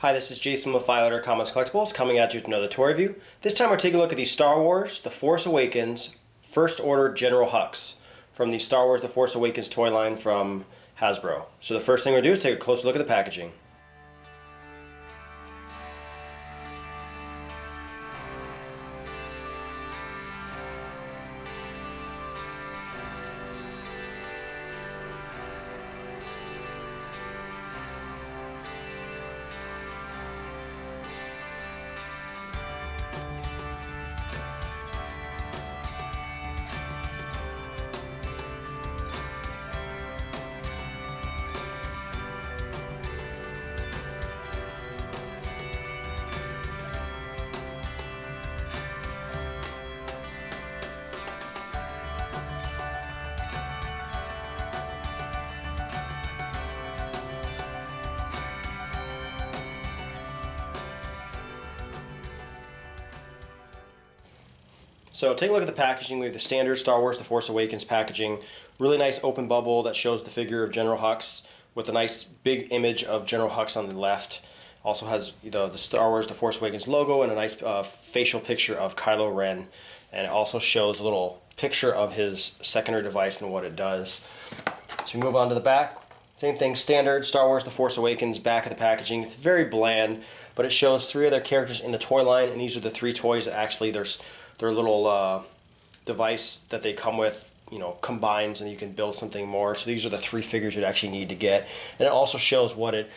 Hi, this is Jason with Five Letter Comics Collectibles coming at you with another toy review. This time we're taking a look at the Star Wars The Force Awakens First Order General Hux from the Star Wars The Force Awakens toy line from Hasbro. So the first thing we're going to do is take a closer look at the packaging. So take a look at the packaging. We have the standard Star Wars The Force Awakens packaging. Really nice open bubble that shows the figure of General Hux with a nice big image of General Hux on the left. Also has the Star Wars The Force Awakens logo and a nice facial picture of Kylo Ren. And it also shows a little picture of his secondary device and what it does. So we move on to the back. Same thing, standard Star Wars The Force Awakens back of the packaging. It's very bland, but it shows three of their characters in the toy line, and these are the three toys that actually their little device that they come with, combines and you can build something more. So these are the three figures you'd actually need to get. And it also shows what it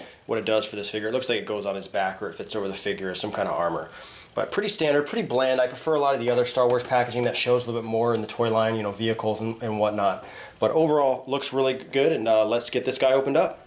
does for this figure. It looks like it goes on his back or it fits over the figure as some kind of armor. But pretty standard, pretty bland. I prefer a lot of the other Star Wars packaging that shows a little bit more in the toy line, vehicles and whatnot. But overall, looks really good, and let's get this guy opened up.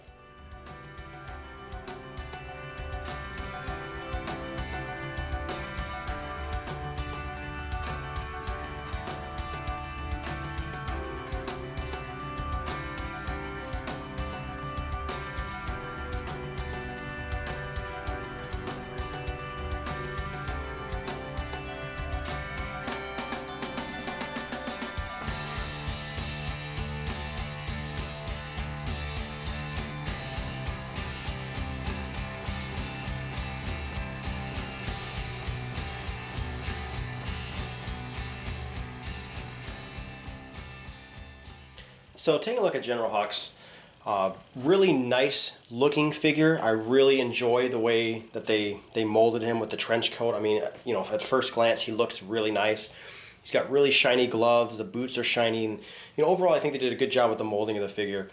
So taking a look at General Hux, really nice looking figure. I really enjoy the way that they molded him with the trench coat. I mean, at first glance he looks really nice. He's got really shiny gloves, the boots are shiny. Overall I think they did a good job with the molding of the figure.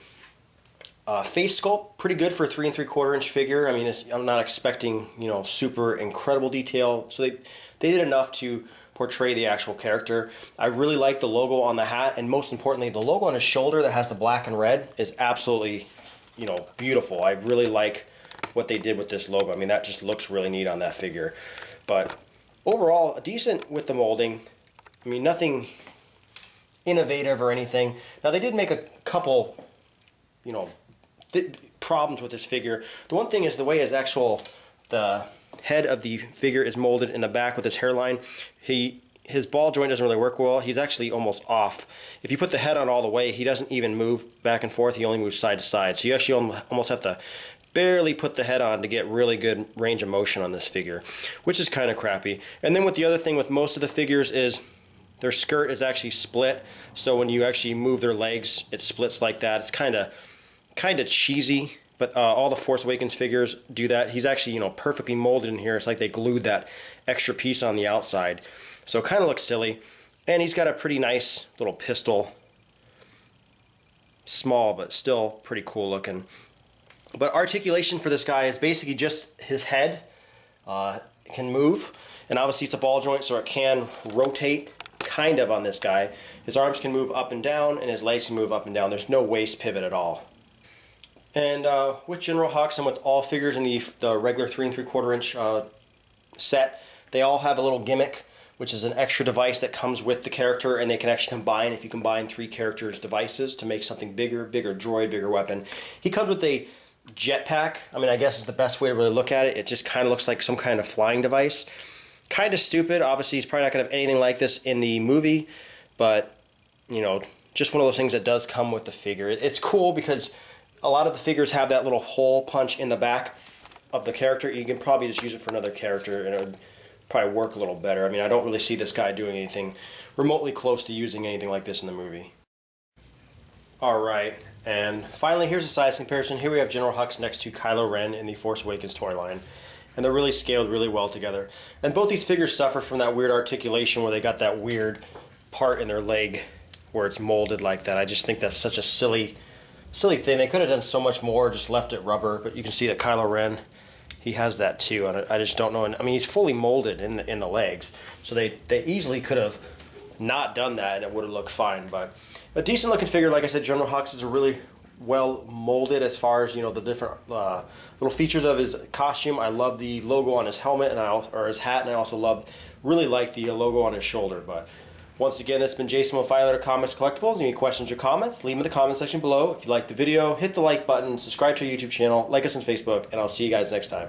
Face sculpt, pretty good for a 3 3/4 inch figure. I mean, I'm not expecting, super incredible detail. So they did enough to portray the actual character. I really like the logo on the hat, and most importantly, the logo on his shoulder that has the black and red is absolutely, beautiful. I really like what they did with this logo. I mean, that just looks really neat on that figure. But overall, decent with the molding. I mean, nothing innovative or anything. Now, they did make a couple, problems with this figure. The one thing is the way the head of the figure is molded in the back with his hairline. His ball joint doesn't really work well. He's actually almost off. If you put the head on all the way, he doesn't even move back and forth. He only moves side to side. So you actually almost have to barely put the head on to get really good range of motion on this figure, which is kind of crappy. And then the other thing with most of the figures is their skirt is actually split. So when you actually move their legs, it splits like that. It's kind of cheesy. But all the Force Awakens figures do that. He's actually, perfectly molded in here. It's like they glued that extra piece on the outside. So it kind of looks silly. And he's got a pretty nice little pistol. Small, but still pretty cool looking. But articulation for this guy is basically just his head can move. And obviously it's a ball joint, so it can rotate kind of on this guy. His arms can move up and down, and his legs can move up and down. There's no waist pivot at all. And with General Hux and with all figures in the regular 3 3/4 inch set, they all have a little gimmick, which is an extra device that comes with the character, and they can actually combine, if you combine 3 characters' devices to make something bigger droid, bigger weapon. He comes with a jetpack. I mean, I guess is the best way to really look at it. It just kind of looks like some kind of flying device. Kind of stupid. Obviously, he's probably not going to have anything like this in the movie, but, just one of those things that does come with the figure. It's cool because a lot of the figures have that little hole punch in the back of the character. You can probably just use it for another character and it would probably work a little better. I mean, I don't really see this guy doing anything remotely close to using anything like this in the movie. Alright, and finally here's a size comparison. Here we have General Hux next to Kylo Ren in the Force Awakens toy line. And they're really scaled really well together. And both these figures suffer from that weird articulation where they got that weird part in their leg where it's molded like that. I just think that's such a silly thing. They could have done so much more, just left it rubber, but you can see that Kylo Ren, he has that too, and I just don't know. And I mean, he's fully molded in the legs, so they easily could have not done that and it would have looked fine. But a decent looking figure. Like I said, General Hux is a really well molded as far as, you know, the different little features of his costume. I love the logo on his helmet or his hat, and I also really like the logo on his shoulder. But once again, this has been Jason with Five Letter Comics Collectibles. Any questions or comments, leave them in the comment section below. If you liked the video, hit the like button, subscribe to our YouTube channel, like us on Facebook, and I'll see you guys next time.